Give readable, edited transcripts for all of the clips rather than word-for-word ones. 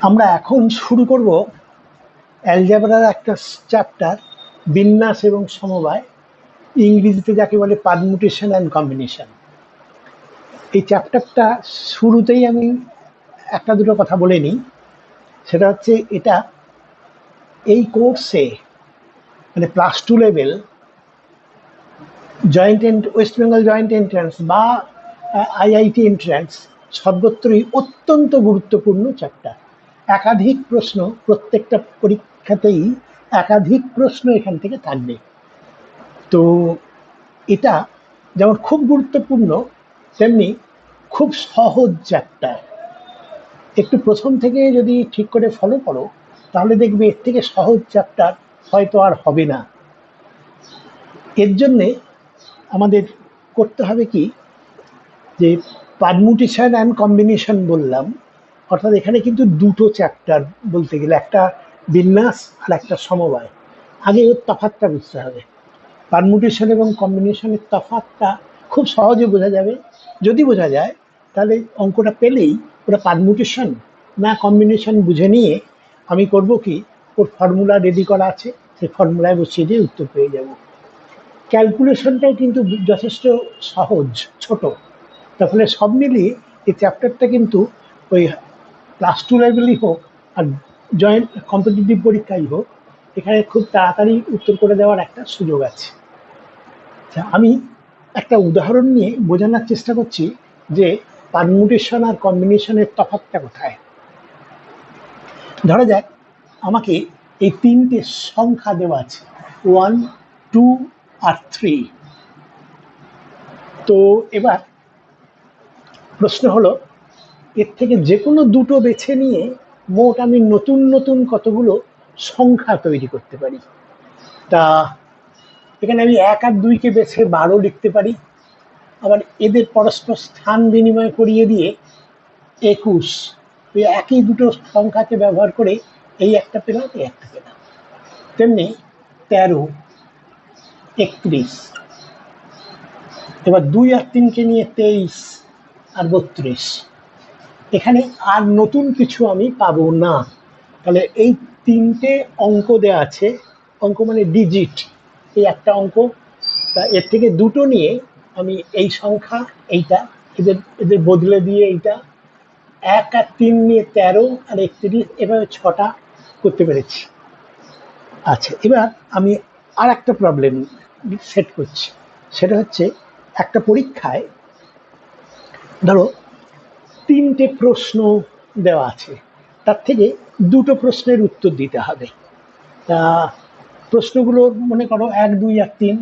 আমরা এখন শুরু করব অ্যালজেব্রার একটা চ্যাপ্টার, বিন্যাস এবং সমবায়, ইংরেজিতে যাকে বলে পারমুটেশন অ্যান্ড কম্বিনেশন। এই চ্যাপ্টারটা শুরুতেই আমি একটা দুটো কথা বলে নিই। সেটা হচ্ছে এটা এই কোর্সে মানে +2 level West Bengal joint entrance বা আইআইটি এন্ট্রান্স সর্বত্রই অত্যন্ত গুরুত্বপূর্ণ চ্যাপ্টার। একাধিক প্রশ্ন, প্রত্যেকটা পরীক্ষাতেই একাধিক প্রশ্ন এখান থেকে থাকবে। তো এটা যেমন খুব গুরুত্বপূর্ণ, তেমনি খুব সহজ চ্যাপ্টার। একটু প্রথম থেকে যদি ঠিক করে ফলো করো, তাহলে দেখবে এর থেকে সহজ চ্যাপ্টার হয়তো আর হবে না। এর জন্যে আমাদের করতে হবে কি, যে পারমুটেশন অ্যান্ড কম্বিনেশন বললাম, অর্থাৎ এখানে কিন্তু দুটো চ্যাপ্টার বলতে গেলে, একটা বিন্যাস আর একটা সমবায়। আগে ওর তফাৎটা বুঝতে হবে। পারমুটেশন এবং কম্বিনেশনের তফাৎটা খুব সহজে বোঝা যাবে। যদি বোঝা যায় তাহলে অঙ্কটা পেলেই ওটা পারমুটেশন না কম্বিনেশন বুঝে নিয়ে আমি করব কি, ওর ফর্মুলা রেডি করা আছে, সেই ফর্মুলায় বসিয়ে দিয়ে উত্তর পেয়ে যাব। ক্যালকুলেশনটাও কিন্তু যথেষ্ট সহজ, ছোট। তাহলে সব মিলিয়ে এই চ্যাপ্টারটা কিন্তু ওই +2 লেভেলই হোক আর জয়েন্ট কম্পিটিটিভ পরীক্ষাই হোক, এখানে খুব তাড়াতাড়ি উত্তর করে দেওয়ার একটা সুযোগ আছে। আচ্ছা, আমি একটা উদাহরণ নিয়ে বোঝানোর চেষ্টা করছি যে পারমুটেশন আর কম্বিনেশনের তফাৎটা কোথায়। ধরা যাক আমাকে এই তিনটে সংখ্যা দেওয়া আছে, 1, 2 আর 3। তো এবার প্রশ্ন হলো, এর থেকে যে কোনো দুটো বেছে নিয়ে মোট আমি নতুন নতুন কতগুলো সংখ্যা তৈরি করতে পারি। তা এখানে আমি 1 আর 2কে বেছে 12 লিখতে পারি, আবার এদের পরস্পর স্থান বিনিময় করিয়ে দিয়ে 21, ওই একই দুটো সংখ্যাকে ব্যবহার করে এই একটা পেলাম, এই একটা পেলাম। তেমনি 13, 31, এবার 2 আর 3কে নিয়ে 23 আর 32। এখানে আর নতুন কিছু আমি পাবো না। তাহলে এই তিনটে অঙ্ক দেওয়া আছে, অঙ্ক মানে ডিজিট, এই একটা অঙ্ক, তা এর থেকে দুটো নিয়ে আমি এই সংখ্যা, এইটা, এদের এদের বদলে দিয়ে এইটা 1 আর 3 নিয়ে 13 আর 31, এভাবে 6টা করতে পেরেছি। আচ্ছা, এবার আমি আর একটা প্রবলেম সেট করছি। সেটা হচ্ছে একটা পরীক্ষায় ধরো 3টে প্রশ্ন দেওয়া আছে, তার থেকে দুটো প্রশ্নের উত্তর দিতে হবে। তা প্রশ্নগুলো মনে করো 1, 2 আর 3।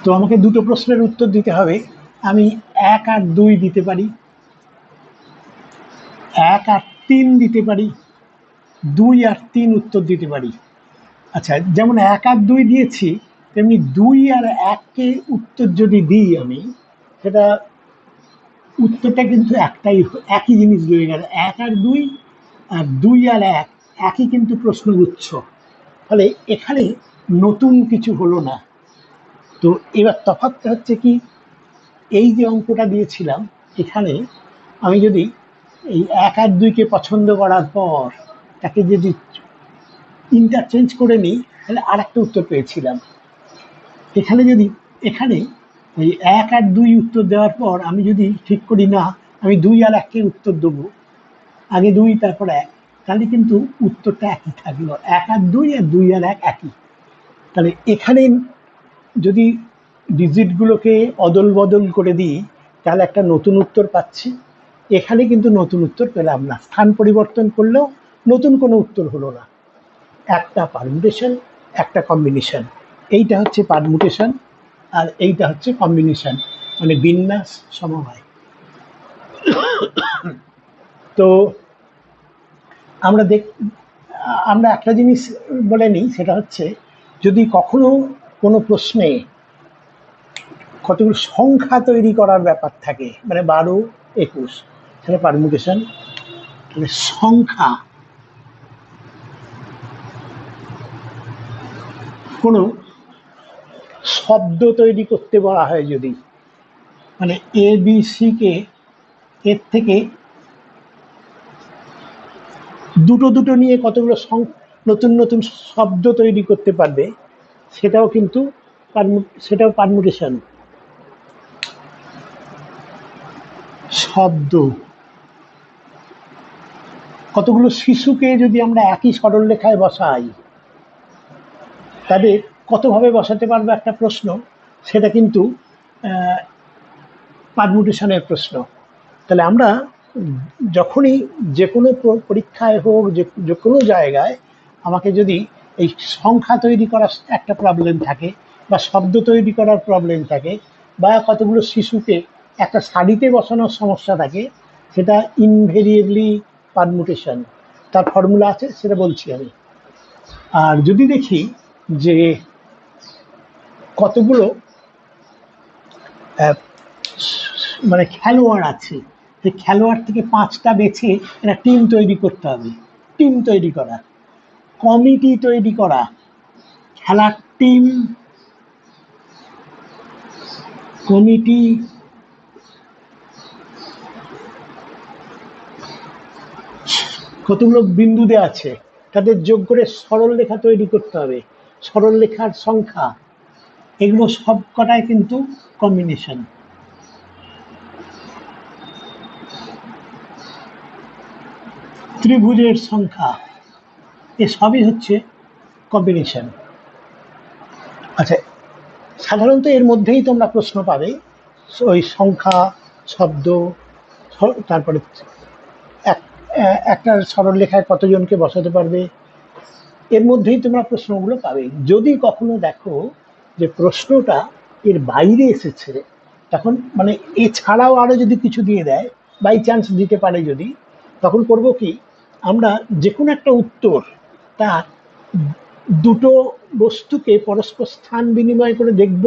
তো আমাকে দুটো প্রশ্নের উত্তর দিতে হবে। আমি 1 আর 2 দিতে পারি, 1 আর 3 দিতে পারি, 2 আর 3 উত্তর দিতে পারি। আচ্ছা, যেমন 1 আর 2 দিয়েছি, তেমনি 2 আর 1কে উত্তর যদি দিই আমি, সেটা উত্তরটা কিন্তু একটাই, একই জিনিস রয়ে গেল। 1 আর 2 আর 2 আর 1 একই কিন্তু প্রশ্নগুচ্ছ। ফলে এখানে নতুন কিছু হলো না। তো এবার তফাৎটা হচ্ছে কি, এই যে অঙ্কটা দিয়েছিলাম, এখানে আমি যদি এই 1 আর 2কে পছন্দ করার পর তাকে যদি ইন্টারচেঞ্জ করে নিই, তাহলে আর একটা উত্তর পেয়েছিলাম। এখানে যদি এখানে এই 1 আর 2 উত্তর দেওয়ার পর আমি যদি ঠিক করি না, আমি 2 আর 1কে উত্তর দেবো, আগে 2 তারপর 1, তাহলে কিন্তু উত্তরটা একই থাকলো। 1 আর 2 আর 2 আর 1 একই। তাহলে এখানে যদি ডিজিটগুলোকে অদল বদল করে দিই, তাহলে একটা নতুন উত্তর পাচ্ছি। এখানে কিন্তু নতুন উত্তর পেলাম না, স্থান পরিবর্তন করলেও নতুন কোনো উত্তর হলো না। একটা পারমুটেশন, একটা কম্বিনেশন। এইটা হচ্ছে পারমুটেশন আর এইটা হচ্ছে কম্বিনেশন, মানে বিন্যাস সমবায়। তো আমরা একটা জিনিস বলে নিই, সেটা হচ্ছে যদি কখনো কোনো প্রশ্নে কতগুলো সংখ্যা তৈরি করার ব্যাপার থাকে, মানে 12, 21, সেটা পারমুটেশন। তাহলে সংখ্যা, কোনো শব্দ তৈরি করতে বলা হয় যদি, মানে এ বি সি কে এর থেকে দুটো দুটো নিয়ে কতগুলো নতুন নতুন শব্দ তৈরি করতে পারবে, সেটাও কিন্তু সেটাও পারমুটেশন। শব্দ, কতগুলো শিশুকে যদি আমরা একই সরলরেখায় বসাই, তাদের কতভাবে বসাতে পারবো একটা প্রশ্ন, সেটা কিন্তু পারমুটেশনের প্রশ্ন। তাহলে আমরা যখনই যে কোনো পরীক্ষায় হোক, যে কোনো জায়গায় আমাকে যদি এই সংখ্যা তৈরি করার একটা প্রবলেম থাকে, বা শব্দ তৈরি করার প্রবলেম থাকে, বা কতগুলো শিশুকে একটা সারিতে বসানোর সমস্যা থাকে, সেটা ইনভেরিয়েবলি পারমুটেশন। তার ফর্মুলা আছে, সেটা বলছি আমি। আর যদি দেখি যে কতগুলো মানে খেলোয়াড় আছে, সেই খেলোয়াড় থেকে 5টা বেছে একটা টিম তৈরি করতে হবে। টিম তৈরি করা, কমিটি তৈরি করা, খেলার টিম, কমিটি, কতগুলো বিন্দু দেওয়া আছে, তাদের যোগ করে সরল রেখা তৈরি করতে হবে, সরল রেখার সংখ্যা, এগুলো সব কটাই কিন্তু কম্বিনেশন। ত্রিভুজের সংখ্যা, এসবই হচ্ছে কম্বিনেশন। আচ্ছা, সাধারণত এর মধ্যেই তোমরা প্রশ্ন পাবে, ওই সংখ্যা, শব্দ, তারপরে একটা সরল রেখায় কতজনকে বসাতে পারবে, এর মধ্যেই তোমরা প্রশ্নগুলো পাবে। যদি কখনো দেখো যে প্রশ্নটা এর বাইরে এসেছে, তখন মানে এছাড়াও আরো যদি কিছু দিয়ে দেয়, বাই চান্স দিতে পারে যদি, তখন করব কি, আমরা যে কোনো একটা উত্তর, তার দুটো বস্তুকে পরস্পর স্থান বিনিময় করে দেখব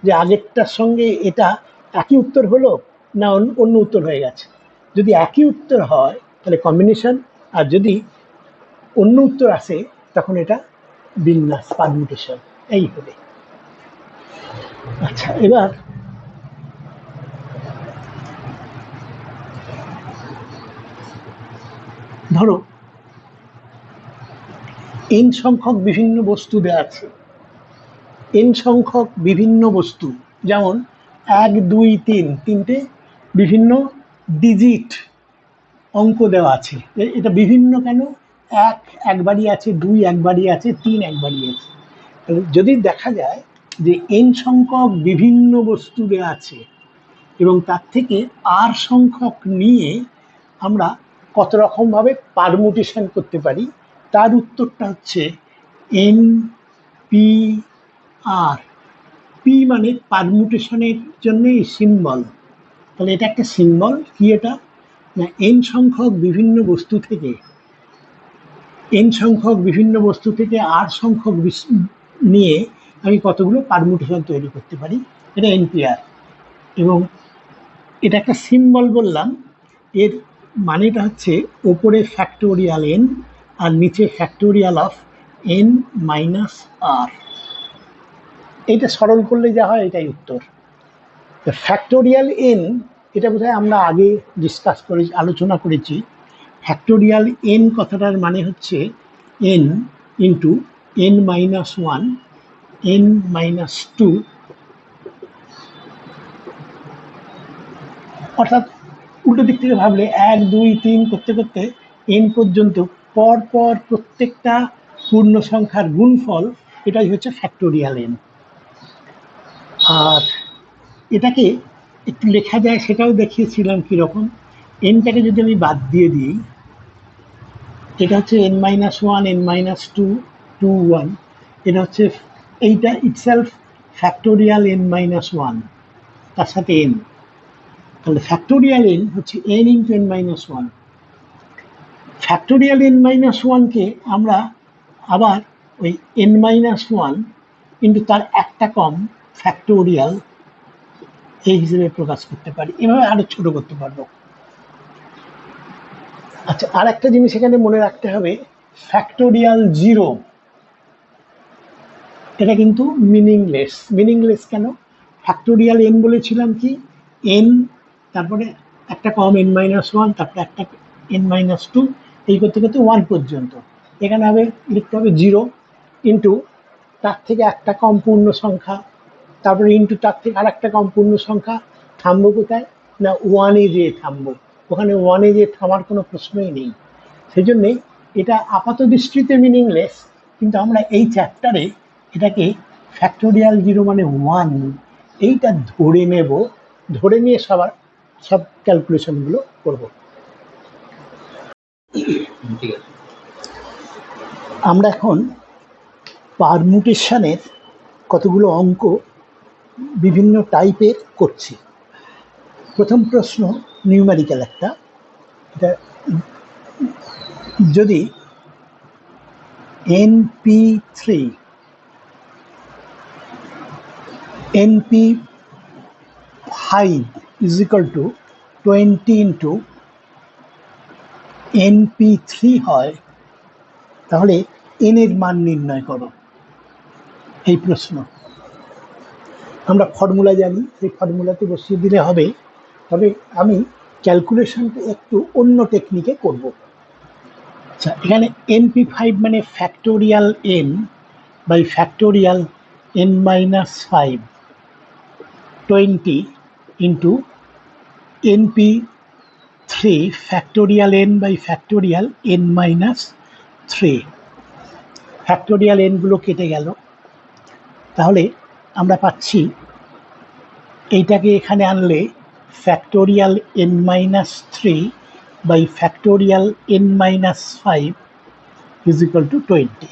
যে আগেরটার সঙ্গে এটা একই উত্তর হলো না অন্য উত্তর হয়ে গেছে। যদি একই উত্তর হয় তাহলে কম্বিনেশন, আর যদি অন্য উত্তর আসে তখন এটা বিন্যাস, পারমুটেশন, এই হবে। আচ্ছা, এবার ধরো n সংখ্যক বিভিন্ন বস্তু দেওয়া আছে, n সংখ্যক বিভিন্ন বস্তু, যেমন 1 2 3, তিনটে বিভিন্ন ডিজিট অঙ্ক দেওয়া আছে। এটা বিভিন্ন কেন? 1 একবারই আছে, 2 একবারই আছে, 3 একবারই আছে। যদি দেখা যায় যে n সংখ্যক বিভিন্ন বস্তু দেওয়া আছে এবং তার থেকে r সংখ্যক নিয়ে আমরা কত রকম ভাবে পারমুটেশন করতে পারি, তার উত্তরটা হচ্ছে n p r। পি মানে পারমুটেশনের জন্য সিম্বল। তাহলে এটা একটা সিম্বল কি, এটা না n সংখ্যক বিভিন্ন বস্তু থেকে, n সংখ্যক বিভিন্ন বস্তু থেকে r সংখ্যক নিয়ে আমি কতগুলো পারমুটেশন তৈরি করতে পারি, এটা npr। এবং এটা একটা সিম্বল বললাম, এর মানেটা হচ্ছে ওপরে ফ্যাক্টোরিয়াল n আর নিচে factorial of n minus r। এটা সরল করলে যা হয় এটাই উত্তর। ফ্যাক্টোরিয়াল n, এটা বোধহয় আমরা আগে আলোচনা করেছি। ফ্যাক্টোরিয়াল n কথাটার মানে হচ্ছে n into n minus 1, n minus 2, অর্থাৎ উল্টো দিক থেকে ভাবলে 1 2 3 করতে করতে n পর্যন্ত পর পর প্রত্যেকটা পূর্ণ সংখ্যার গুণফল, এটাই হচ্ছে ফ্যাক্টোরিয়াল n। আর এটাকে একটু লেখা যায়, সেটাও দেখিয়েছিলাম কিরকম। nটাকে যদি আমি বাদ দিয়ে দিই, এটা হচ্ছে n মাইনাস 1, n মাইনাস 2, 2 1, এটা হচ্ছে এইটা ইটসেলফ ফ্যাক্টোরিয়াল n মাইনাস 1, তার সাথে n। তাহলে ফ্যাক্টোরিয়াল n হচ্ছে n into n minus 1। Factorial n minus 1কে আমরা আবার ওই n মাইনাস 1 ইন্টু তার একটা কম ফ্যাক্টোরিয়াল এই হিসেবে প্রকাশ করতে পারি। এভাবে আরো ছোট করতে পারবো। আচ্ছা, আর একটা জিনিস এখানে মনে রাখতে হবে, ফ্যাক্টোরিয়াল 0 এটা কিন্তু মিনিংলেস। মিনিংলেস কেন? ফ্যাক্টোরিয়াল n বলেছিলাম কি, এন, তারপরে একটা কম n-1, তারপরে একটা n-2, এই করতে করতে 1 পর্যন্ত। এখানে হবে লিখতে হবে 0 ইন্টু তার থেকে একটা কম পূর্ণ সংখ্যা, তারপরে ইন্টু তার থেকে আর একটা কম পূর্ণ সংখ্যা। থামবো কোথায়? না 1-এ যেয়ে থামবো। ওখানে 1-এ যেয়ে থামার কোনো প্রশ্নই নেই। সেই জন্যে এটা আপাত দৃষ্টিতে মিনিংলেস, কিন্তু আমরা এই চ্যাপ্টারে এটাকে ফ্যাক্টোরিয়াল 0 মানে 1 এইটা ধরে নেব, ধরে নিয়ে সব ক্যালকুলেশনগুলো করব। ঠিক আছে। আমরা এখন পারমুটেশনের কতগুলো অঙ্ক বিভিন্ন টাইপের করছি। প্রথম প্রশ্ন নিউমেরিক্যাল একটা, এটা যদি np3 np5 is equal to 20 into np3 হয়, তাহলে n এর মান নির্ণয় করো। এই প্রশ্ন আমরা ফর্মুলা জানি, সেই ফর্মুলাতে বসিয়ে দিলে হবে, তবে আমি ক্যালকুলেশনটা একটু অন্য টেকনিকে করব। আচ্ছা, এখানে np5 মানে factorial n by factorial n-5 20 into np3 factorial n by factorial n-3। Factorial n গুলো কেটে গেল, তাহলে আমরা পাচ্ছি এইটাকে এখানে আনলে factorial n-3 by factorial n-5 is equal to 20।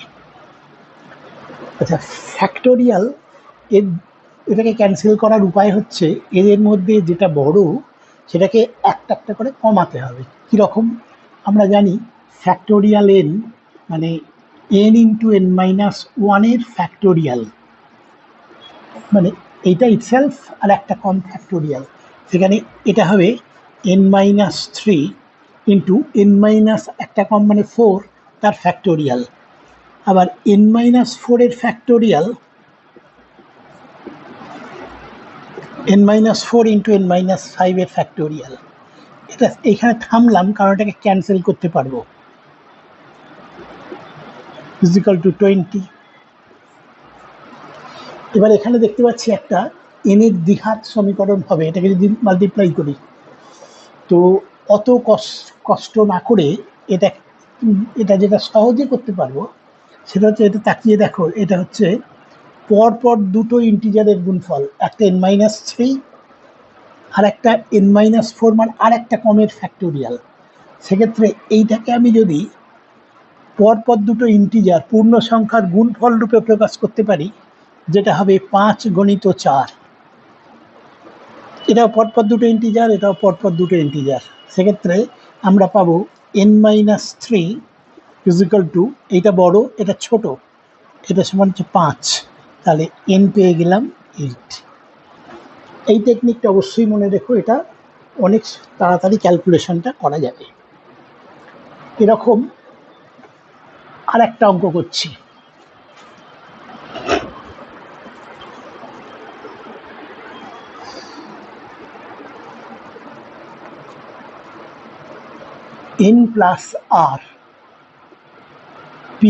আচ্ছা, ফ্যাক্টোরিয়াল এটাকে ক্যান্সেল করার উপায় হচ্ছে এদের মধ্যে যেটা বড় সেটাকে একটা একটা করে কমাতে হবে। কীরকম? আমরা জানি ফ্যাক্টোরিয়াল n মানে n ইন্টু n-1 এর ফ্যাক্টোরিয়াল, মানে এইটা ইটসেলফ আর একটা কম ফ্যাক্টোরিয়াল। সেখানে এটা হবে n-3 ইন্টু একটা কম মানে 4 তার ফ্যাক্টোরিয়াল, আবার n-4 এর ফ্যাক্টোরিয়াল n-4 ইন্টু n-5 এর ফ্যাক্টোরিয়াল। এটা এইখানে থামলাম কারণ এটাকে ক্যান্সেল করতে পারবো। Is equal to 20। এবার এখানে দেখতে পাচ্ছি একটা n এর দ্বিঘাত সমীকরণ হবে, এটাকে যদি মাল্টিপ্লাই করি, তো অত কষ্ট না করে এটা যেটা সহজে করতে পারবো সেটা হচ্ছে, এটা তাকিয়ে দেখো, এটা হচ্ছে পরপর দুটো ইন্টিজারের গুণফল, একটা n-3 আর একটা n-4 মানে আর একটা কমের ফ্যাক্টোরিয়াল। সেক্ষেত্রে এইটাকে আমি যদি পরপর দুটো ইন্টিজার পূর্ণ সংখ্যার গুণফল রূপে প্রকাশ করতে পারি, যেটা হবে 5 গণিত 4, এটাও পরপর দুটো ইন্টিজার, এটাও পরপর দুটো ইন্টিজার, সেক্ষেত্রে আমরা পাবো n-3 ইজ ইকুয়াল টু, এইটা বড় এটা ছোট, এটা সমান হচ্ছে 5, তাহলে n পেয়ে গেলাম 8। এই টেকনিকটা অবশ্যই মনে রেখো, এটা অনেক তাড়াতাড়ি ক্যালকুলেশনটা করা যাবে। এরকম আর একটা অঙ্ক করছি। n প্লাস r p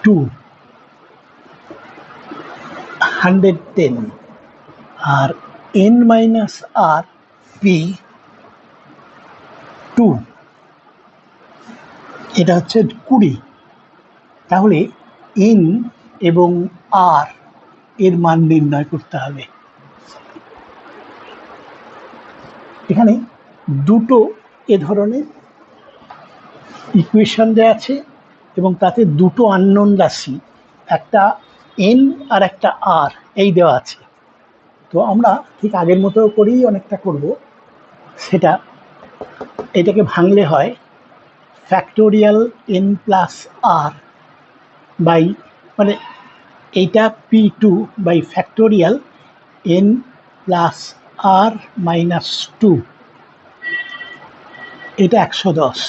2 110 আর n মাইনাস r p 2 এটা হচ্ছে 20। তাহলে n এবং r এর মান নির্ণয় করতে হবে। এখানে দুটো এ ধরনের ইকুয়েশন দেওয়া আছে এবং তাতে দুটো আননোন রাশি, একটা n আর একটা r এই দেওয়া আছে। তো আমরা ঠিক আগের মতো করেই অনেকটা করব। সেটা এটাকে ভাঙলে হয় factorial n plus r by, মানে এইটা p2 by factorial n plus r minus 2, এটা 110।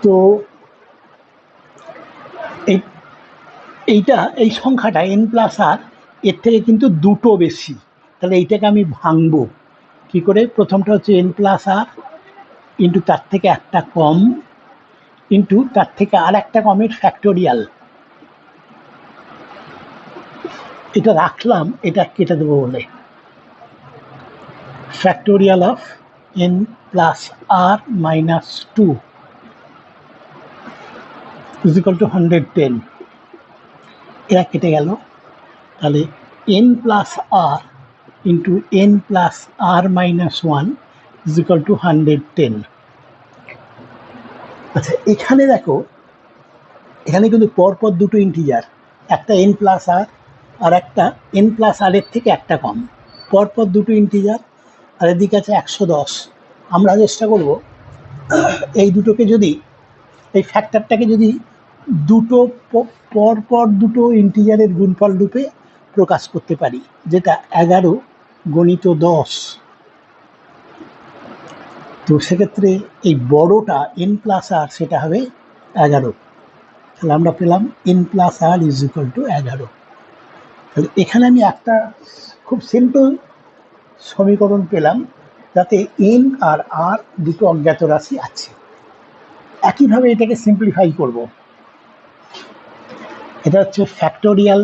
তো এইটা এই সংখ্যাটা n প্লাস r এর থেকে কিন্তু দুটো বেশি, তাহলে এইটাকে আমি ভাঙবো কি করে? প্রথমটা হচ্ছে n প্লাস আর ইন্টু তার থেকে একটা কম ইন্টু তার থেকে আর একটা কমের ফ্যাক্টোরিয়াল। এটা রাখলাম, এটা কেটে দেবো বলে factorial of n plus r minus 2 is equal to 110। এরা কেটে গেল, তাহলে n plus r into n plus r minus 1 is equal to 110। আচ্ছা, এখানে দেখো, এখানে কিন্তু পরপর দুটো ইন্টিজার, একটা n প্লাস আর একটা n প্লাস আর এর থেকে একটা কম, পরপর দুটো ইন্টিজার, আর এদিকে আছে 110। আমরা চেষ্টা করব এই দুটোকে যদি, এই ফ্যাক্টরটাকে যদি দুটো পরপর দুটো ইন্টিজারের গুণফল রূপে প্রকাশ করতে পারি, যেটা 11 গণিত 10। তো সেক্ষেত্রে এই বড়টা n প্লাস আর সেটা হবে 11। তাহলে আমরা পেলাম n plus r is equal to 11। তাহলে এখানে আমি একটা খুব সিম্পল সমীকরণ পেলাম, যাতে n আর r দুটো অজ্ঞাত রাশি আছে। একইভাবে এটাকে সিম্পলিফাই করব। এটা হচ্ছে factorial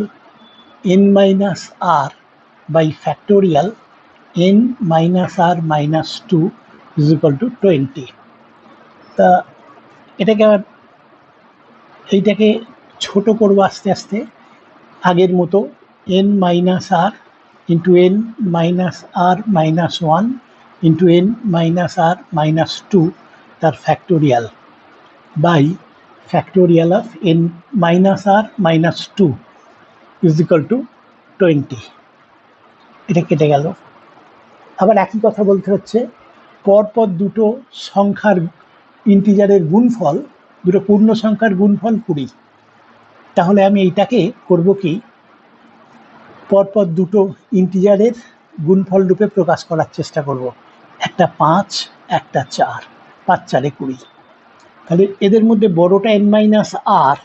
n minus r by factorial n minus r minus 2 is equal to 20। তা এটাকে আবার এইটাকে ছোট করবো আস্তে আস্তে, আগের মতো n minus r into n minus r minus 1 into n minus r minus 2 তার factorial by factorial of n minus r minus 2 is equal to 20। এটা কেটে গেল। আবার একই কথা বলতে হচ্ছে, পরপর দুটো সংখ্যার ইন্টিজারের গুণফল, দুটো পূর্ণ সংখ্যার গুণফল 20। তাহলে আমি এইটাকে করব কি, পরপর দুটো ইন্টিজারের গুণফল রূপে প্রকাশ করার চেষ্টা করব। একটা 5, একটা 4, 5 4 20। তাহলে এদের মধ্যে বড়টা n মাইনাস আর,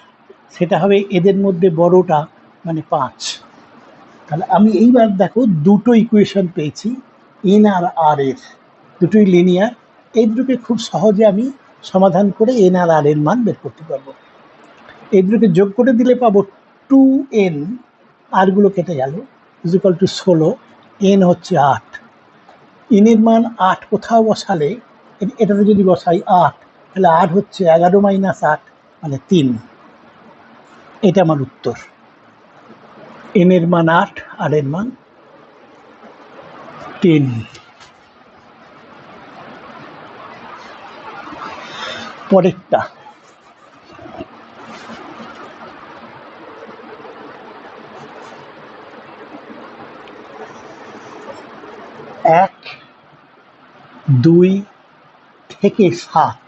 সেটা হবে এদের মধ্যে বড়টা মানে 5। তাহলে আমি এইবার দেখো দুটো ইকুয়েশন পেয়েছি n আর r এর, দুটোই লিনিয়ার। এই দুটোকে খুব সহজে আমি সমাধান করে n আর r এর মান বের করতে পারবো। এই দুটোকে যোগ করে দিলে পাবো 2n, আরগুলো কেটে গেল, ইজ ইকুয়াল টু 16, n হচ্ছে 8। n এর মান 8 কোথাও বসালে, এটাতে যদি বসাই 8, তাহলে 8 হচ্ছে 11 মাইনাস 8 মানে 3। এটা আমার উত্তর। n এর মান 8, আর এর মান 3। পরেরটা, এক 2 থেকে 7,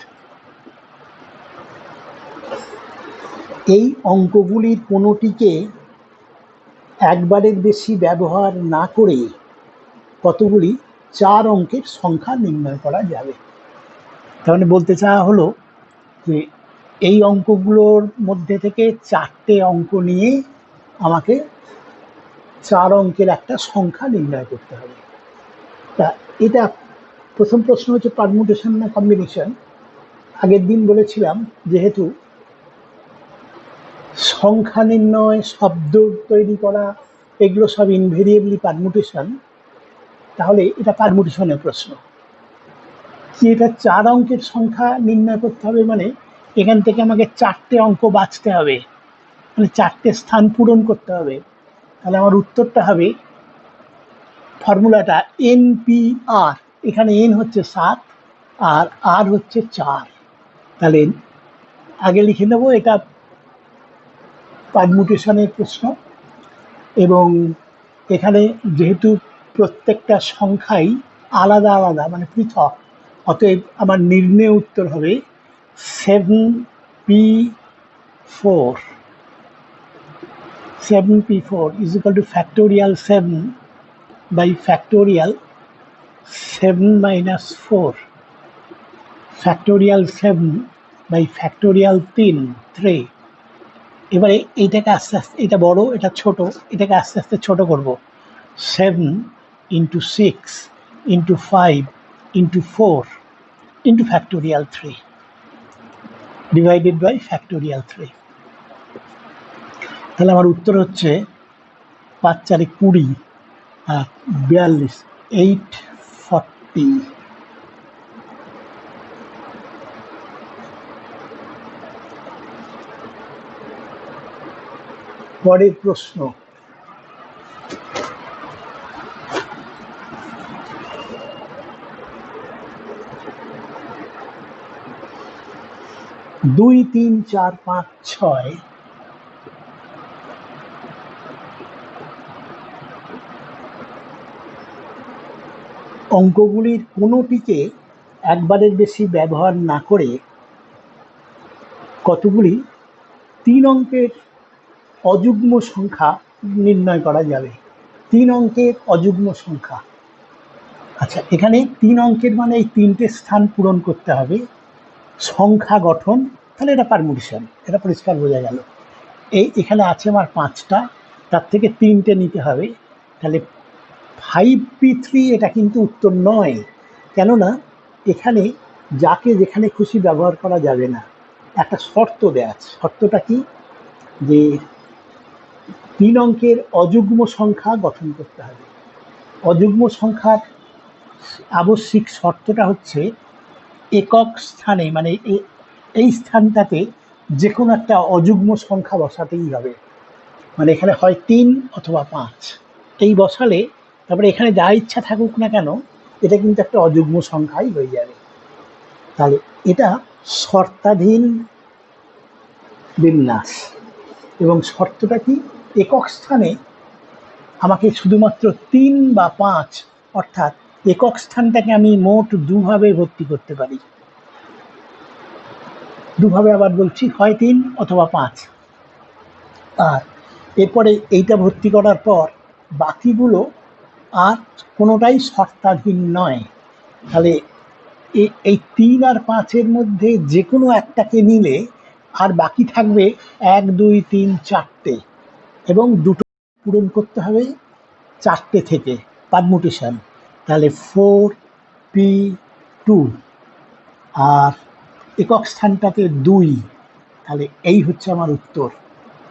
এই অঙ্কগুলির কোনোটিকে একবারের বেশি ব্যবহার না করে কতগুলি 4 অঙ্কের সংখ্যা নির্ণয় করা যাবে। তার মানে বলতে চাওয়া হলো যে এই অঙ্কগুলোর মধ্যে থেকে 4টে অঙ্ক নিয়ে আমাকে 4 অঙ্কের একটা সংখ্যা নির্ণয় করতে হবে। তা এটা প্রথম প্রশ্ন হচ্ছে পারমুটেশন না কম্বিনেশন। আগের দিন বলেছিলাম যেহেতু সংখ্যা নির্ণয়, শব্দ তৈরি করা, এগুলো সব ইনভেরিয়েবলি পারমুটেশন, তাহলে এটা পারমুটেশনের প্রশ্ন। কি এটা 4 অঙ্কের সংখ্যা নির্ণয় করতে হবে, মানে এখান থেকে আমাকে 4টে অঙ্ক বাছতে হবে, মানে 4টে স্থান পূরণ করতে হবে। তাহলে আমার উত্তরটা হবে, ফর্মুলাটা NPR, এখানে n হচ্ছে 7 আর r হচ্ছে 4। তাহলে আগে লিখে নেব, এটা পারমুটেশনের প্রশ্ন, এবং এখানে যেহেতু প্রত্যেকটা সংখ্যাই আলাদা আলাদা মানে পৃথক, অতএব আমার নির্ণয় উত্তর হবে 7p4। 7p4 is equal to factorial 7 by factorial 7 minus 4 factorial 7 by factorial 3। এবারে এইটাকে আস্তে আস্তে, এটা বড় এটা ছোট, এটাকে আস্তে আস্তে ছোট করব। 7 into 6 into 5 into 4 into factorial 3 divided by factorial 3। তাহলে আমার উত্তর হচ্ছে 5 4 20 আর 42 840। পরের প্রশ্ন, দুই তিন চার পাঁচ ছয় অঙ্কগুলির কোনোটিকে একবারের বেশি ব্যবহার না করে কতগুলি 3 অঙ্কের অযুগ্ম সংখ্যা নির্ণয় করা যাবে। 3 অঙ্কের অযুগ্ম সংখ্যা, আচ্ছা এখানে 3 অঙ্কের মানে এই 3টে স্থান পূরণ করতে হবে। সংখ্যা গঠন, তাহলে এটা পারমুটেশন, এটা পরিষ্কার বোঝা গেল। এখানে আছে আমার 5টা, তার থেকে 3টে নিতে হবে। তাহলে 5p3 এটা কিন্তু উত্তর নয়, কেননা এখানে যাকে যেখানে খুশি ব্যবহার করা যাবে না। একটা শর্ত দেয়া আছে, শর্তটা কি, যে 3 অঙ্কের অযুগ্ম সংখ্যা গঠন করতে হবে। অযুগ্ম সংখ্যার আবশ্যিক শর্তটা হচ্ছে একক স্থানে, মানে এই স্থানটাতে যে কোনো একটা অযুগ্ম সংখ্যা বসাতেই হবে। মানে এখানে হয় 3 অথবা 5, এই বসালে তারপরে এখানে যা ইচ্ছা থাকুক না কেন এটা কিন্তু একটা অযুগ্ম সংখ্যাই হয়ে যাবে। তাহলে এটা শর্তাধীন বিন্যাস, এবং শর্তটা কি, একক স্থানে আমাকে শুধুমাত্র 3 বা 5, অর্থাৎ একক স্থানটাকে আমি মোট 2ভাবে ভর্তি করতে পারি। 2ভাবে আবার বলছি, হয় 3 অথবা 5। আর এরপরে এইটা ভর্তি করার পর বাকিগুলো আর কোনোটাই শর্তাধীন নয়। তাহলে এই 3 আর 5-এর মধ্যে যে কোনো একটাকে নিলে আর বাকি থাকবে 1 2 3 4টে, এবং দুটো পূরণ করতে হবে 4টে থেকে, পারমুটেশন। তাহলে 4p2 আর একক স্থানটাতে 2, তাহলে এই হচ্ছে আমার উত্তর।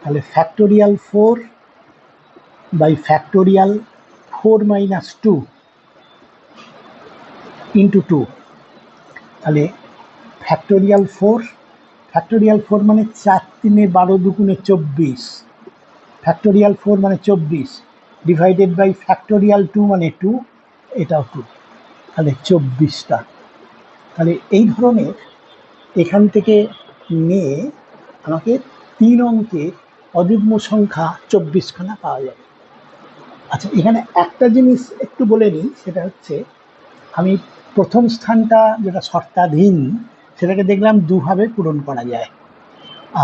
তাহলে ফ্যাক্টোরিয়াল 4 বাই ফ্যাক্টোরিয়াল 4 - 2 ইন্টু 2, তাহলে ফ্যাক্টোরিয়াল 4 মানে 4 3 12 2 24, ফ্যাক্টোরিয়াল 4 মানে 24 ডিভাইডেড বাই ফ্যাক্টোরিয়াল 2 মানে 2, এটাও 2, তাহলে 24টা। তাহলে এই ধরনের এখান থেকে নিয়ে আমাকে 3 অঙ্কের অযুগ্ম সংখ্যা 24খানা পাওয়া যাবে। আচ্ছা এখানে একটা জিনিস একটু বলে নিই, সেটা হচ্ছে আমি প্রথম স্থানটা যেটা শর্তাধীন সেটাকে দেখলাম 2ভাবে পূরণ করা যায়,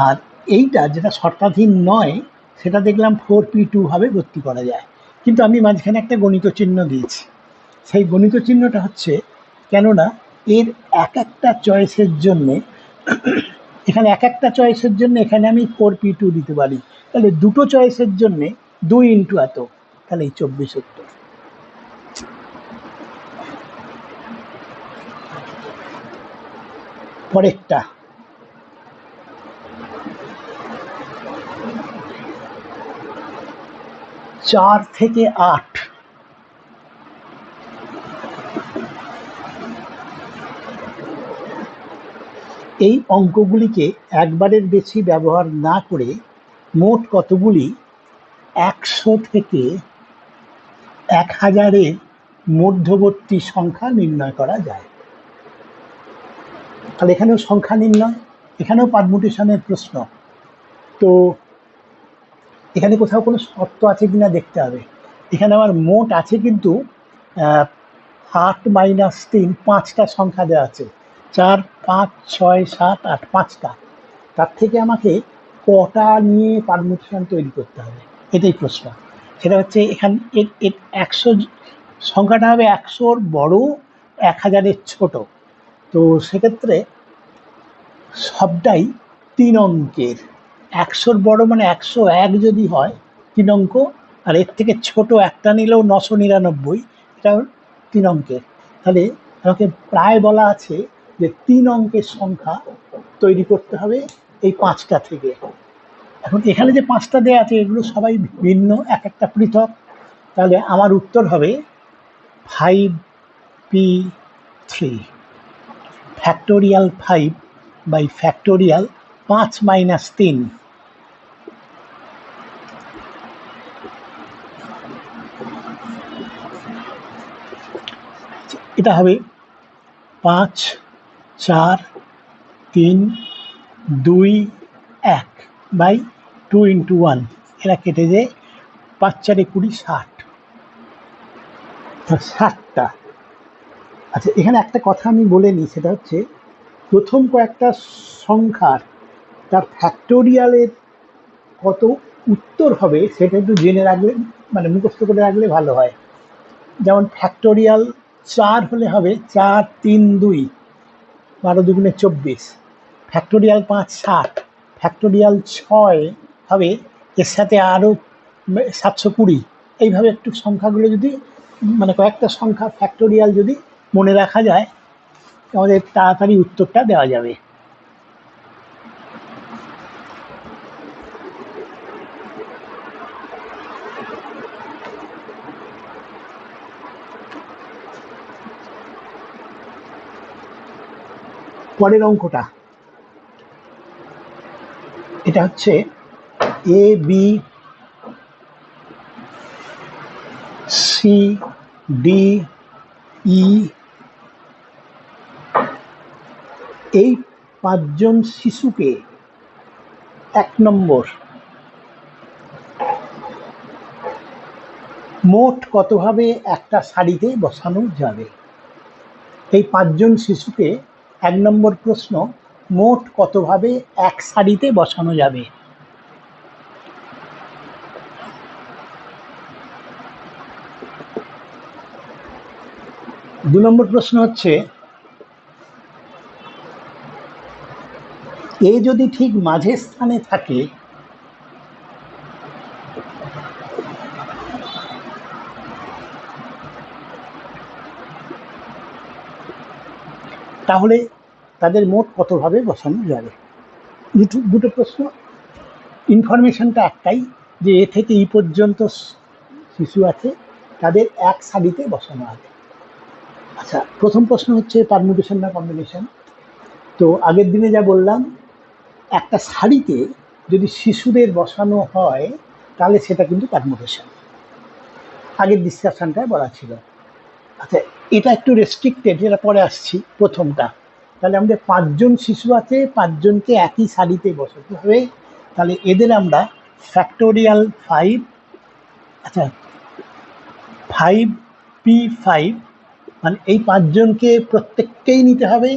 আর এইটা যেটা শর্তাধীন নয় সেটা দেখলাম 4p2 ভাবে ভর্তি করা যায়। কিন্তু আমি মাঝখানে একটা গণিত চিহ্ন দিয়েছি, সেই গণিত চিহ্নটা হচ্ছে কেননা এর একটা চয়েসের জন্যে, এখানে একটা চয়েসের জন্য এখানে আমি 4p2 দিতে পারি, তাহলে দুটো চয়েসের জন্যে 2 ইন্টু এত, তাহলে এই 24 উত্তর। পরেরটা, চার থেকে 8, এই অঙ্কগুলিকে একবারের বেশি ব্যবহার না করে মোট কতগুলি 100 থেকে 1000-এর মধ্যবর্তী সংখ্যা নির্ণয় করা যায়। তাহলে এখানেও সংখ্যা নির্ণয়, এখানেও পারমুটেশনের প্রশ্ন। তো এখানে কোথাও কোনো শর্ত আছে কিনা দেখতে হবে। এখানে আমার মোট আছে কিন্তু 8 - 3, 5টা সংখ্যা দেওয়া আছে, 4 5 6 7 8, 5টা। তার থেকে আমাকে কটা নিয়ে পারমুটেশন তৈরি করতে হবে, এটাই প্রশ্ন। সেটা হচ্ছে এখানে 100 সংখ্যাটা হবে 100-র বড়, 1000-এর ছোট। তো সেক্ষেত্রে সবটাই 3 অঙ্কের। 100-র বড় মানে 101 যদি হয় 3 অঙ্ক, আর এর থেকে ছোট একটা নিলেও 999, একটাও 3 অঙ্কের। তাহলে আমাকে প্রায় বলা আছে যে 3 অঙ্কের সংখ্যা তৈরি করতে হবে এই 5টা থেকে। এখন এখানে যে 5টা দেওয়া আছে এগুলো সবাই ভিন্ন, এক একটা পৃথক। তাহলে আমার উত্তর হবে 5p3 factorial 5 by factorial 5 minus 3। এটা হবে 5 4 3 2 1 বাই 2 ইন্টু 1। এরা কেটে যায়, 5 4 20 60, 60টা। আচ্ছা, এখানে একটা কথা আমি বলে নিই, সেটা হচ্ছে প্রথম কয়েকটা সংখ্যার তার ফ্যাক্টোরিয়ালের কত উত্তর হবে সেটা একটু জেনে রাখলে, মানে মুখস্থ করে রাখলে ভালো হয়। যেমন ফ্যাক্টোরিয়াল 4 হলে হবে 4 3 2, 12 দুগুণে 24। ফ্যাক্টোরিয়াল 5 60। ফ্যাক্টোরিয়াল 6 হবে এর সাথে আরও 720। এইভাবে একটু সংখ্যাগুলো যদি, মানে কয়েকটা সংখ্যা ফ্যাক্টোরিয়াল যদি মনে রাখা যায়, আমাদের তাড়াতাড়ি উত্তরটা দেওয়া যাবে। পরের অঙ্কটা, এটা হচ্ছে এ বি সি ডি ই, এই 5 জন শিশুকে 1 নম্বর মোট কতভাবে একটা সারিতে বসানো যাবে। এই 5 জন শিশুকে 1 নম্বর প্রশ্ন, মোট কতভাবে এক সারিতে বসানো যাবে। 2 নম্বর প্রশ্ন হচ্ছে, এ যদি ঠিক মাঝের স্থানে থাকে তাহলে তাদের মোট কতভাবে বসানো যাবে। দুটো প্রশ্ন, ইনফরমেশনটা একটাই, যে এ থেকে ই পর্যন্ত শিশু আছে, তাদের এক সারিতে বসানো হবে। আচ্ছা, প্রথম প্রশ্ন হচ্ছে পারমুটেশন না কম্বিনেশন। তো আগের দিনে যা বললাম, একটা সারিতে যদি শিশুদের বসানো হয় তাহলে সেটা কিন্তু পারমুটেশন, আগের ডিসকাশনটায় বলা ছিল। আচ্ছা, এটা একটু রেস্ট্রিক্টেড, যেটা পরে আসছি। প্রথমটা, তাহলে আমাদের 5 জন শিশু আছে, 5 জনকে একই সারিতে বসাতে হবে। তাহলে এদের আমরা ফ্যাক্টোরিয়াল 5, আচ্ছা 5p5, মানে এই 5 জনকে প্রত্যেককেই নিতে হবে,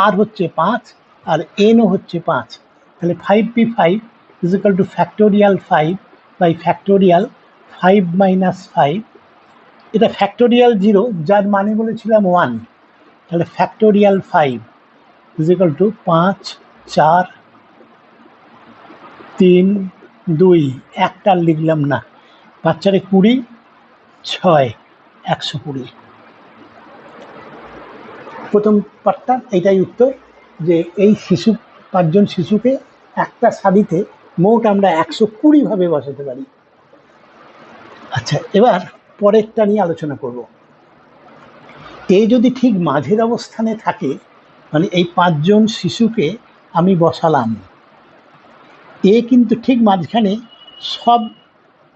আর হচ্ছে 5 আর এনও হচ্ছে 5। তাহলে 5p5 is equal to factorial 5 by factorial 5 minus 5। এটা ফ্যাক্টোরিয়াল 0, যার মানে বলেছিলাম 1। তাহলে ফ্যাক্টোরিয়াল 5 ইজ ইকুয়াল টু 5 4 3 2, একটা লিখলাম না, 5 4 20, 6 120। প্রথম পার্টটা এইটাই উত্তর, যে এই শিশু 5 জন শিশুকে একটা সারিতে মোট আমরা 120 ভাবে বসাতে পারি। আচ্ছা, এবার পরেরটা নিয়ে আলোচনা করব। এ যদি ঠিক মাঝের অবস্থানে থাকে, মানে এই 5 জন শিশুকে আমি বসালাম, এ কিন্তু ঠিক মাঝখানে, সব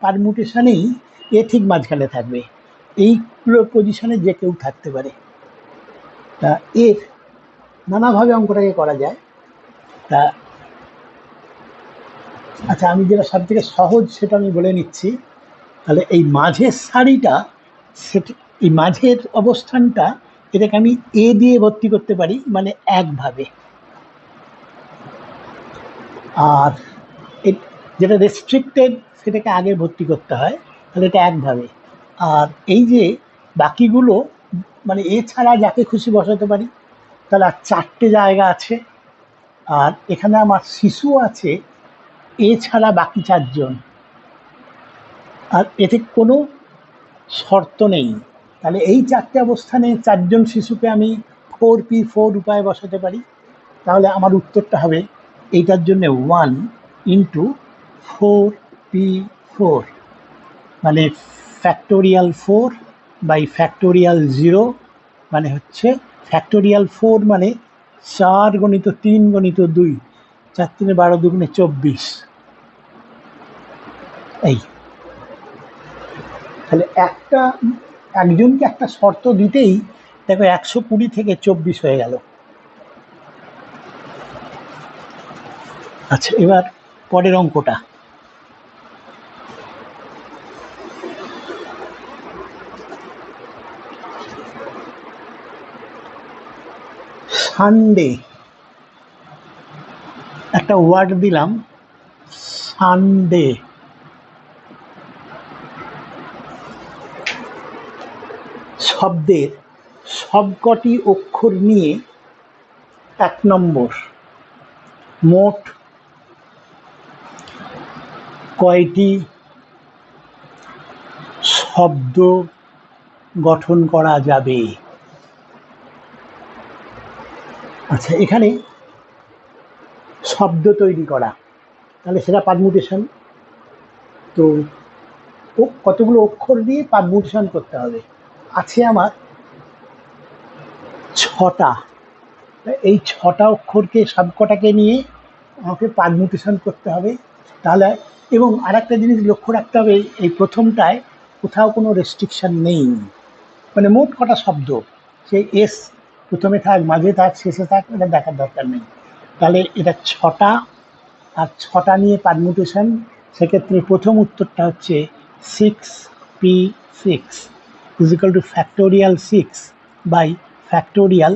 পারমুটেশনেই এ ঠিক মাঝখানে থাকবে, এই পজিশনে যে কেউ থাকতে পারে। তা এর নানাভাবে অঙ্কটাকে করা যায়। তা আচ্ছা, আমি যেটা সব থেকে সহজ সেটা আমি বলে নিচ্ছি। তাহলে এই মাঝের সারিটা, সেটা এই মাঝের অবস্থানটা, এটাকে আমি এ দিয়ে ভর্তি করতে পারি, মানে একভাবে। আর যেটা রেস্ট্রিক্টেড সেটাকে আগে ভর্তি করতে হয়, তাহলে এটা একভাবে। আর এই যে বাকিগুলো, মানে এছাড়া যাকে খুশি বসাতে পারি। তাহলে আর 4টে জায়গা আছে, আর এখানে আমার শিশু আছে এছাড়া বাকি 4 জন, আর এতে কোনো শর্ত নেই। তাহলে এই চারটে অবস্থানে চারজন শিশুকে আমি 4p4 উপায়ে বসাতে পারি। তাহলে আমার উত্তরটা হবে এইটার জন্য 1 ইন্টু 4p4, মানে ফ্যাক্টোরিয়াল 4 বাই ফ্যাক্টোরিয়াল 0, মানে হচ্ছে ফ্যাক্টোরিয়াল 4 মানে 4 গণিত 3 গণিত 2, 4 3 12 2 24। এই তাহলে একজনকে একটা শর্ত দিতেই দেখো 120 থেকে 24 হয়ে গেল। আচ্ছা, এবার পরের অঙ্কটা। সানডে, একটা ওয়ার্ড দিলাম সানডে। শব্দের সবকটি অক্ষর নিয়ে 1 নম্বর, মোট কয়টি শব্দ গঠন করা যাবে? আচ্ছা, এখানে শব্দ তৈরি করা, তাহলে সেটা পারমুটেশন। তো কতগুলো অক্ষর দিয়ে পারমুটেশন করতে হবে। আছে আমার 6টা, এই 6টা অক্ষরকে সবকটাকে নিয়ে আমাকে পারমুটেশন করতে হবে। তাহলে এবং আরেকটা জিনিস লক্ষ্য রাখতে হবে, এই প্রথমটায় কোথাও কোনো রেস্ট্রিকশন নেই, মানে মোট কটা শব্দ, সে এস প্রথমে থাক, মাঝে থাক, শেষে থাক, এটা দেখার দরকার নেই। তাহলে এটা 6টা আর 6টা নিয়ে পারমুটেশন। সেক্ষেত্রে প্রথম উত্তরটা হচ্ছে 6p6 is equal to factorial 6 by factorial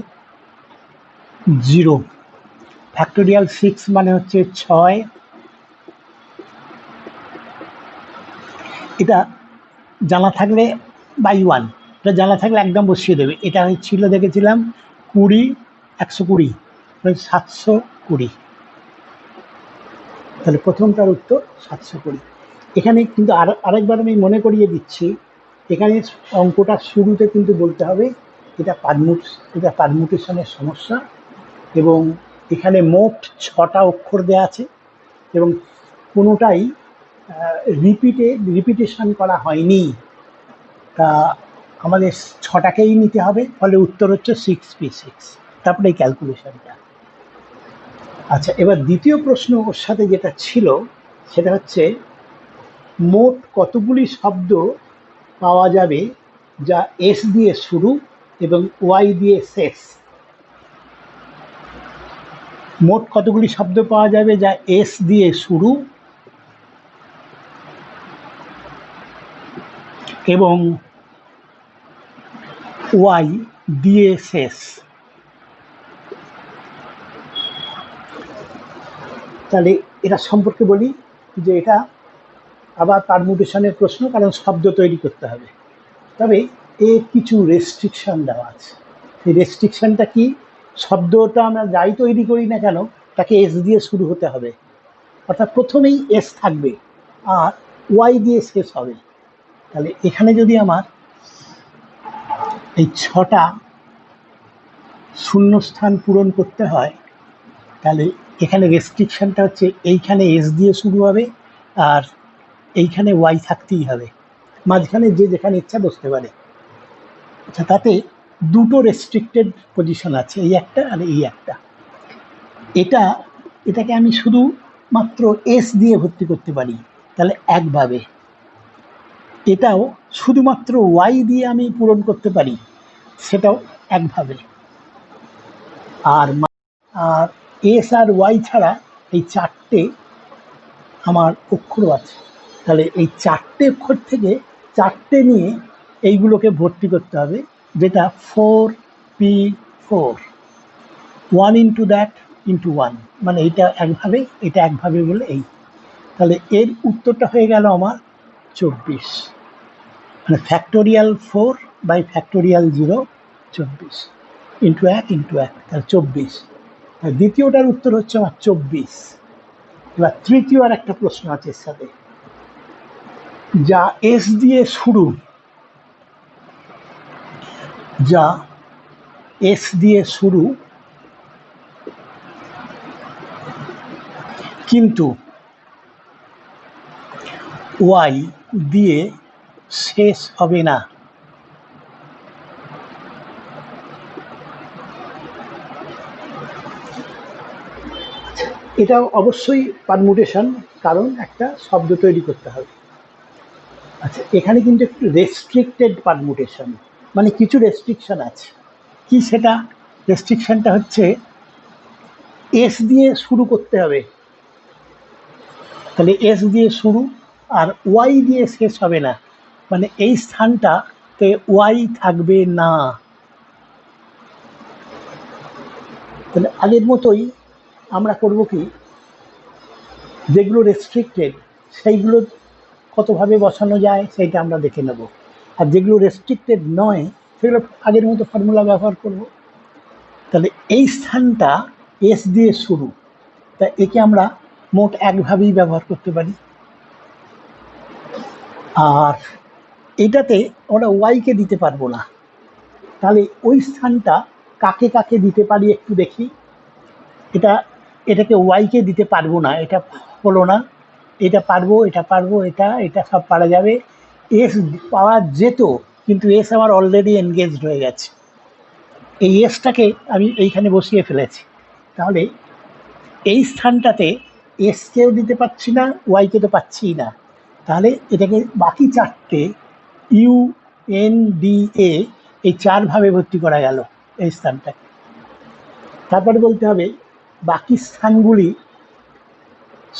0। Factorial 6 মানে হচ্ছে 6, এটা জানা থাকলে বাই 1, এটা জানা থাকলে একদম বসিয়ে দেবে। এটা ছিল দেখেছিলাম 20, 120, 720। তাহলে প্রথমটার উত্তর 720। এখানে কিন্তু আরেকবার আমি মনে করিয়ে দিচ্ছি, এখানে অঙ্কটা শুরুতে কিন্তু বলতে হবে এটা পারমুটেশনের সমস্যা, এবং এখানে মোট 6টা অক্ষর দেওয়া আছে এবং কোনোটাই রিপিটেশন করা হয়নি। তা আমাদের 6টাকেই নিতে হবে, ফলে উত্তর হচ্ছে 6p6। তারপরে এই ক্যালকুলেশনটা। আচ্ছা, এবার দ্বিতীয় প্রশ্ন ওর সাথে যেটা ছিল সেটা হচ্ছে মোট কতগুলি শব্দ পাওয়া যাবে যা এস দিয়ে শুরু এবং ওয়াই দিয়ে শেষ? মোট কতগুলি শব্দ পাওয়া যাবে যা এস দিয়ে শুরু এবং ওয়াই দিয়ে শেষ? তাহলে এটা সম্পর্কে বলি যে এটা আবার পারমুটেশনের প্রশ্ন, কারণ শব্দ তৈরি করতে হবে। তবে এর কিছু রেস্ট্রিকশন দেওয়া আছে। এই রেস্ট্রিকশনটা কি? শব্দটা আমরা যাই তৈরি করি না কেন তাকে এস দিয়ে শুরু হতে হবে, অর্থাৎ প্রথমেই এস থাকবে আর ওয়াই দিয়ে শেষ হবে। তাহলে এখানে যদি আমার এই 6টা শূন্যস্থান পূরণ করতে হয়, তাহলে এখানে রেস্ট্রিকশনটা হচ্ছে এইখানে এস দিয়ে শুরু হবে আর এইখানে ওয়াই থাকতেই হবে, মাঝখানে যে যেখানে ইচ্ছা বসতে পারে। আচ্ছা, তাতে দুটো রেস্ট্রিক্টেড পজিশন আছে, এই একটা আর এই একটা। এটাকে আমি শুধু মাত্র এস দিয়ে ভর্তি করতে পারি, তাহলে একভাবে। এটাও শুধুমাত্র ওয়াই দিয়ে আমি পূরণ করতে পারি, সেটাও একভাবে। আর এস আর ওয়াই ছাড়া এই 4টে আমার অক্ষর আছে, তাহলে এই 4টে অক্ষর থেকে 4টে নিয়ে এইগুলোকে ভর্তি করতে হবে, যেটা 4p4, 1 ইন্টু দ্যাট ইন্টু 1, মানে এইটা একভাবে, এটা একভাবে বলে এই। তাহলে এর উত্তরটা হয়ে গেল আমার 24, মানে factorial 4 by factorial 0, 24 into 1 into 1, তাহলে 24। দ্বিতীয়টার উত্তর হচ্ছে আমার 24। এবার তৃতীয় আর একটা প্রশ্ন আছে এর সাথে, যা এস দিয়ে শুরু যা এস দিয়ে শুরু কিন্তু ওয়াই দিয়ে শেষ হবে না। এটা অবশ্যই পারমুটেশন, কারণ একটা শব্দ তৈরি করতে হবে। আচ্ছা, এখানে কিন্তু একটু রেস্ট্রিক্টেড পারমুটেশন, মানে কিছু রেস্ট্রিকশন আছে। কি সেটা? রেস্ট্রিকশনটা হচ্ছে এস দিয়ে শুরু করতে হবে, তাহলে এস দিয়ে শুরু আর ওয়াই দিয়ে শেষ হবে না, মানে এই স্থানটাতে ওয়াই থাকবে না। তাহলে আগের মতোই আমরা করব কি, যেগুলো রেস্ট্রিক্টেড সেইগুলো কতভাবে বসানো যায় সেইটা আমরা দেখে নেব, আর যেগুলো রেস্ট্রিক্টেড নয় সেগুলো আগের মতো ফর্মুলা ব্যবহার করব। তাহলে এই স্থানটা এস দিয়ে শুরু, তা একে আমরা মোট একভাবেই ব্যবহার করতে পারি। আর এটাতে আমরা ওয়াইকে দিতে পারবো না, তাহলে ওই স্থানটা কাকে কাকে দিতে পারি একটু দেখি। এটাকে ওয়াইকে দিতে পারবো না, এটা হলো না। এটা পারবো, এটা পারবো, এটা সব পারা যাবে। এস পাওয়া যেত, কিন্তু এস আমার অলরেডি এনগেজড হয়ে গেছে। এই এসটাকে আমি এইখানে বসিয়ে ফেলেছি, তাহলে এই স্থানটাতে এসকেও দিতে পারছি না, ওয়াইকে তো পাচ্ছি না। তাহলে এটাকে বাকি চারটে ইউ এন ডি এ এই চারভাবে ভর্তি করা গেল এই স্থানটাকে। তারপরে বলতে হবে বাকি স্থানগুলি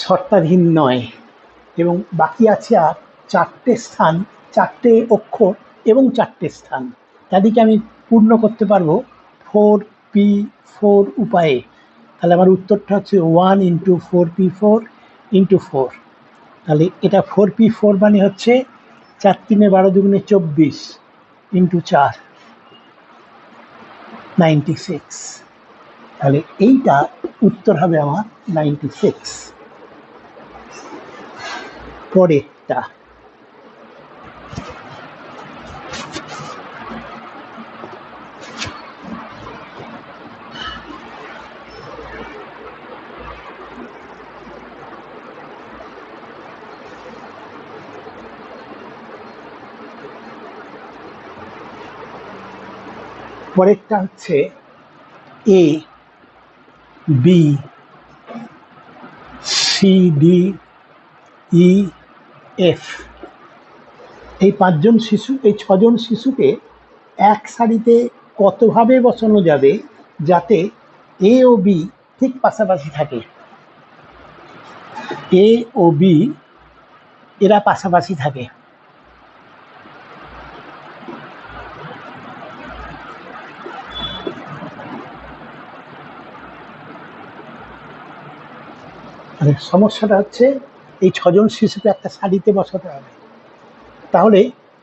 শর্তাধীন নয়, এবং বাকি আছে আর চারটে স্থান, চারটে অক্ষর এবং চারটে স্থান, তাদেরকে আমি পূর্ণ করতে পারবো 4p4 উপায়ে। তাহলে আমার উত্তরটা হচ্ছে 1 × 4p4 × 4। তাহলে এটা 4p4 মানে হচ্ছে 4 × 3 = 12 × 24 × 4 96। তাহলে এইটা উত্তর হবে আমার 96। পরেরটা পরেরটা হচ্ছে A B C D E F, এই পাঁচজন শিশু, এই ছজন শিশুকে এক সারিতে কতভাবে বসানো যাবে যাতে এ ও বি ঠিক পাশাপাশি থাকে। এ ও বি এরা পাশাপাশি থাকে। মানে সমস্যাটা হচ্ছে এই ছজন শিশুকে একটা সারিতে বসাতে হবে, তাহলে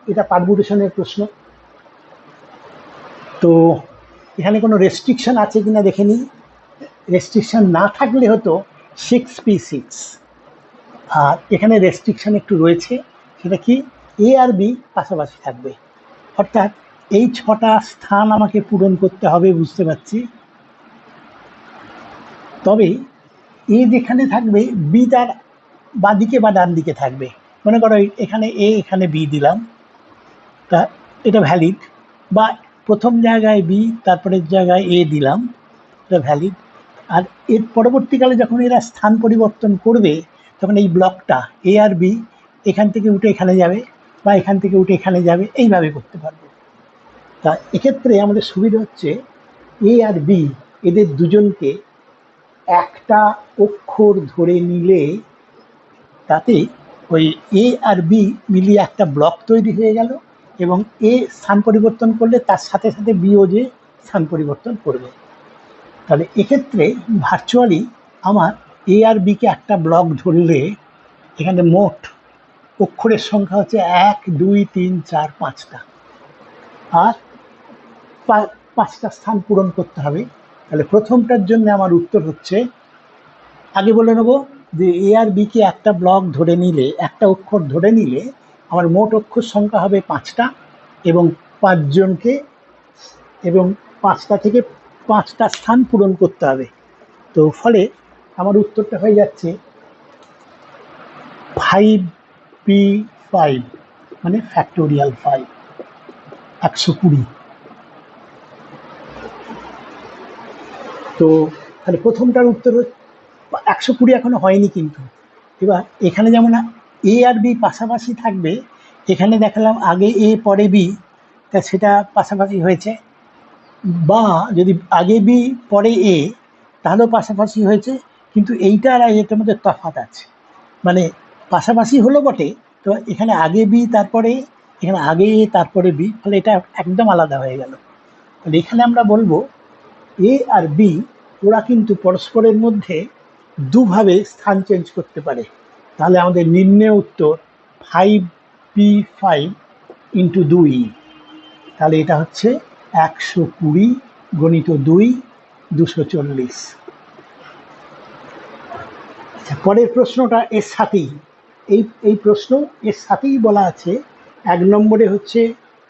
এটা পারমুটেশনের প্রশ্ন। তো এখানে কোনো রেস্ট্রিকশন আছে কিনা দেখে নিই। রেস্ট্রিকশন না থাকলে হতো 6p6, আর এখানে রেস্ট্রিকশন একটু রয়েছে, সেটা কি, এ আর বি পাশাপাশি থাকবে, অর্থাৎ এই 6টা স্থান আমাকে পূরণ করতে হবে, বুঝতে পারছি। তবে এ যেখানে থাকবে বি তার বাঁদিকে বা ডান দিকে থাকবে। মনে করো এখানে এ, এখানে বি দিলাম, তা এটা ভ্যালিড। বা প্রথম জায়গায় বি, তারপরের জায়গায় এ দিলাম, এটা ভ্যালিড। আর এর পরবর্তীকালে যখন এরা স্থান পরিবর্তন করবে, তখন এই ব্লকটা এ আর বি এখান থেকে উঠে এখানে যাবে, বা এখান থেকে উঠে এখানে যাবে, এইভাবে করতে পারবো। তা এক্ষেত্রে আমাদের সুবিধা হচ্ছে এ আর বি এদের দুজনকে একটা অক্ষর ধরে নিলে তাতে ওই এ আর বি মিলিয়ে একটা ব্লক তৈরি হয়ে গেল, এবং এ স্থান পরিবর্তন করলে তার সাথে সাথে বিও যে স্থান পরিবর্তন করবে। তাহলে এক্ষেত্রে ভার্চুয়ালি আমার এ আর বিকে একটা ব্লক ধরলে এখানে মোট অক্ষরের সংখ্যা হচ্ছে 1 2 3 4 5টা, আর 5টা স্থান পূরণ করতে হবে। তাহলে প্রথমটার জন্য আমার উত্তর হচ্ছে, আগে বলে নেবো যে এ আর বিকে একটা ব্লক ধরে নিলে, একটা অক্ষর ধরে নিলে আমার মোট অক্ষর সংখ্যা হবে 5টা, এবং 5জনকে এবং 5টা থেকে 5টা স্থান পূরণ করতে হবে। তো ফলে আমার উত্তরটা হয়ে যাচ্ছে 5p5, মানে ফ্যাক্টোরিয়াল 5, 120। তো তাহলে প্রথমটার উত্তর 120 এখনো হয়নি কিন্তু। এবার এখানে যেমন এ আর বি পাশাপাশি থাকবে, এখানে দেখালাম আগে এ পরে বি, তা সেটা পাশাপাশি হয়েছে। বা যদি আগে বি পরে এ, তাহলেও পাশাপাশি হয়েছে, কিন্তু এইটা আর এটার মধ্যে তফাৎ আছে। মানে পাশাপাশি হলো বটে, তো এখানে আগে বি তারপরে, এখানে আগে এ তারপরে বি, ফলে এটা একদম আলাদা হয়ে গেল। তাহলে এখানে আমরা বলবো এ আর বি ওরা কিন্তু পরস্পরের মধ্যে দুভাবে স্থান চেঞ্জ করতে পারে। তাহলে আমাদের নির্ণয় উত্তর 5p5 ইন্টু 2, তাহলে এটা হচ্ছে 120 গণিত 2, 240। আচ্ছা, পরের প্রশ্নটা এর সাথেই, এই প্রশ্ন এর সাথেই বলা আছে। 1 নম্বরে হচ্ছে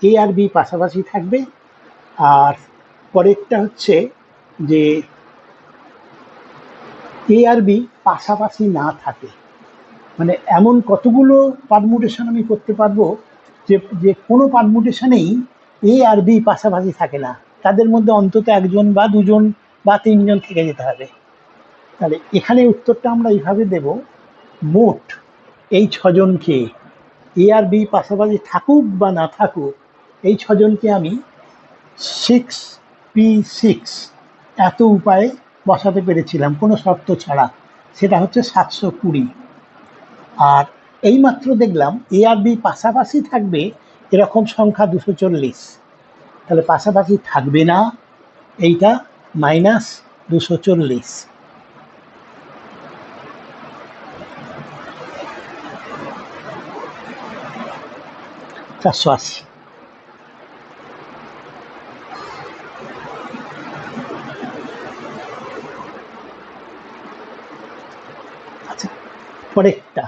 এ আর বি পাশাপাশি থাকবে, আর পরেরটা হচ্ছে যে এ আর বি পাশাপাশি না থাকে। মানে এমন কতগুলো পারমুটেশন আমি করতে পারবো যে যে কোনো পারমুটেশনেই এ আর বি পাশাপাশি থাকে না, তাদের মধ্যে অন্তত একজন বা দুজন বা তিনজন থেকে যেতে হবে। তাহলে এখানে উত্তরটা আমরা এইভাবে দেব, মোট এই ছজনকে, এ আর বি পাশাপাশি থাকুক বা না থাকুক, এই ছজনকে আমি 6p6 এত উপায়ে বসাতে পেরেছিলাম কোনো শর্ত ছাড়া, সেটা হচ্ছে 720। আর এইমাত্র দেখলাম এ আর বি পাশাপাশি থাকবে এরকম সংখ্যা 240, তাহলে পাশাপাশি থাকবে না, এইটা -240। 480। আচ্ছা, পরেরটা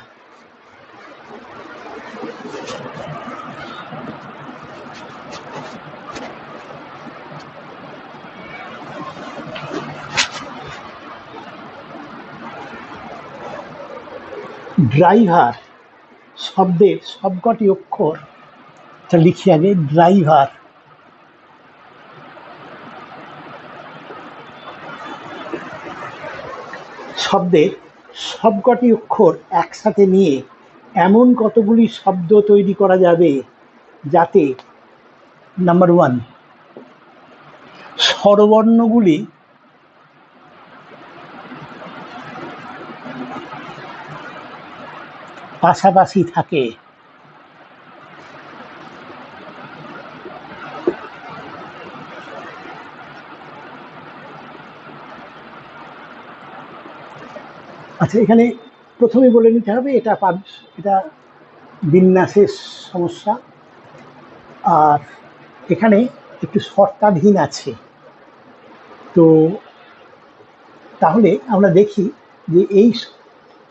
ড্রাইভার শব্দের সবকটি অক্ষর, লিখি আগে। ড্রাইভার শব্দের সবকটি অক্ষর একসাথে নিয়ে এমন কতগুলি শব্দ তৈরি করা যাবে যাতে নাম্বার 1 স্বরবর্ণগুলি পাশাপাশি থাকে। আচ্ছা, এখানে প্রথমে বলে নিতে হবে এটা এটা বিন্যাসের সমস্যা, আর এখানে একটু শর্তাধীন আছে। তো তাহলে আমরা দেখি যে এই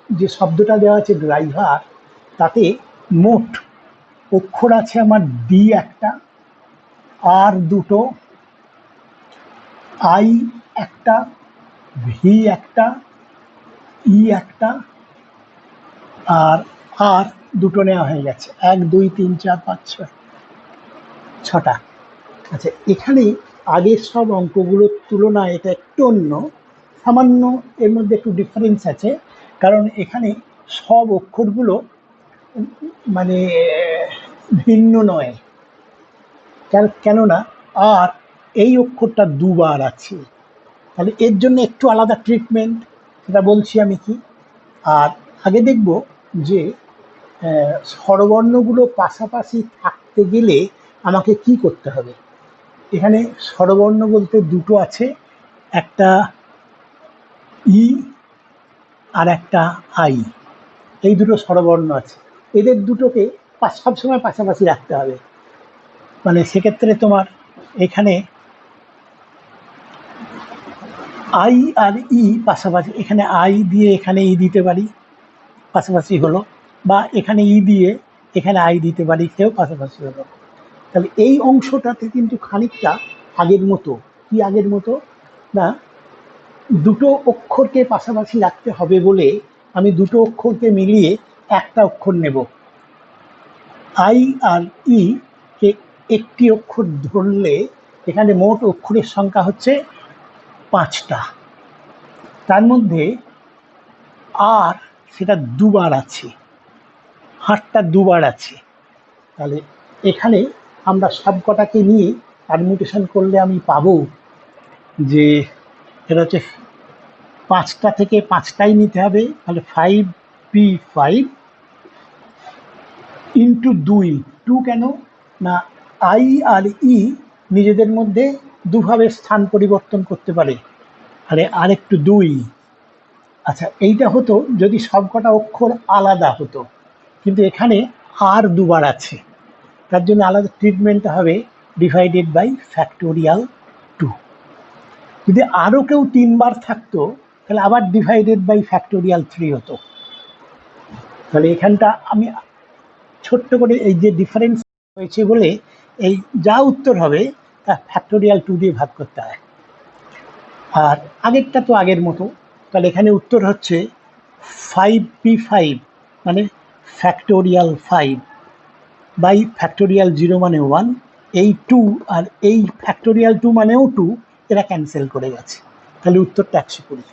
যে শব্দটা দেওয়া আছে ড্রাইভার, তাতে মোট অক্ষর আছে আমার ডি একটা, আর দুটো, আই একটা, ভি একটা, ই একটা, আর দুটো নেওয়া হয়ে গেছে, 1 2 3 4 5 6, 6টা। আচ্ছা, এখানে আগের সব অঙ্কগুলোর তুলনায় এটা একটু অন্য, সামান্য এর মধ্যে একটু ডিফারেন্স আছে, কারণ এখানে সব অক্ষরগুলো মানে ভিন্ন নয়। কেননা আর এই অক্ষরটা দুবার আছে, তাহলে এর জন্য একটু আলাদা ট্রিটমেন্ট, সেটা বলছি আমি কি। আর আগে দেখব যে স্বরবর্ণগুলো পাশাপাশি থাকতে গেলে আমাকে কি করতে হবে। এখানে স্বরবর্ণ বলতে দুটো আছে, একটা ই আর একটা আই, এই দুটো স্বরবর্ণ আছে। এদের দুটোকে সবসময় পাশাপাশি রাখতে হবে। মানে সেক্ষেত্রে তোমার এখানে আই আর ই পাশাপাশি, এখানে আই দিয়ে এখানে ই দিতে পারি, পাশাপাশি হলো। বা এখানে ই দিয়ে এখানে আই দিতে পারি, সেও পাশাপাশি হলো। তাহলে এই অংশটাতে কিন্তু খানিকটা আগের মতো। কি আগের মতো? না, দুটো অক্ষরকে পাশাপাশি রাখতে হবে বলে আমি দুটো অক্ষরকে মিলিয়ে একটা অক্ষর নেব। আই আর ই কে একটি অক্ষর ধরলে এখানে মোট অক্ষরের সংখ্যা হচ্ছে 5টা। তার মধ্যে আর সেটা দুবার আছে, হারটা দুবার আছে। তাহলে এখানে আমরা সবকটাকে নিয়ে পারমুটেশন করলে আমি পাবো যে এটা হচ্ছে 5টা থেকে 5টাই নিতে হবে, তাহলে 5p5 ইন্টু 2। 2 কেন? না, আই আর ই নিজেদের মধ্যে দুভাবে স্থান পরিবর্তন করতে পারে, আরে আরেকটু 2। আচ্ছা, এইটা হতো যদি সবকটা অক্ষর আলাদা হতো, কিন্তু এখানে আর দুবার আছে, তার জন্য আলাদা ট্রিটমেন্টটা হবে ডিভাইডেড বাই ফ্যাক্টোরিয়াল 2। যদি আরও কেউ 3বার থাকতো তাহলে আবার ডিভাইডেড বাই ফ্যাক্টোরিয়াল 3 হতো। তাহলে এখানটা আমি ছোট্ট করে এই যে ডিফারেন্স হয়েছে বলে এই যা উত্তর হবে তা ফ্যাক্টোরিয়াল 2 দিয়ে ভাগ করতে হয়। আর আগেরটা তো আগের মতো, তাহলে এখানে উত্তর হচ্ছে 5p5 মানে ফ্যাক্টোরিয়াল 5 বাই ফ্যাক্টোরিয়াল 0 মানে 1, এই 2 আর এই ফ্যাক্টোরিয়াল 2 মানেও 2, এরা ক্যান্সেল করে গেছে, তাহলে উত্তরটা 120।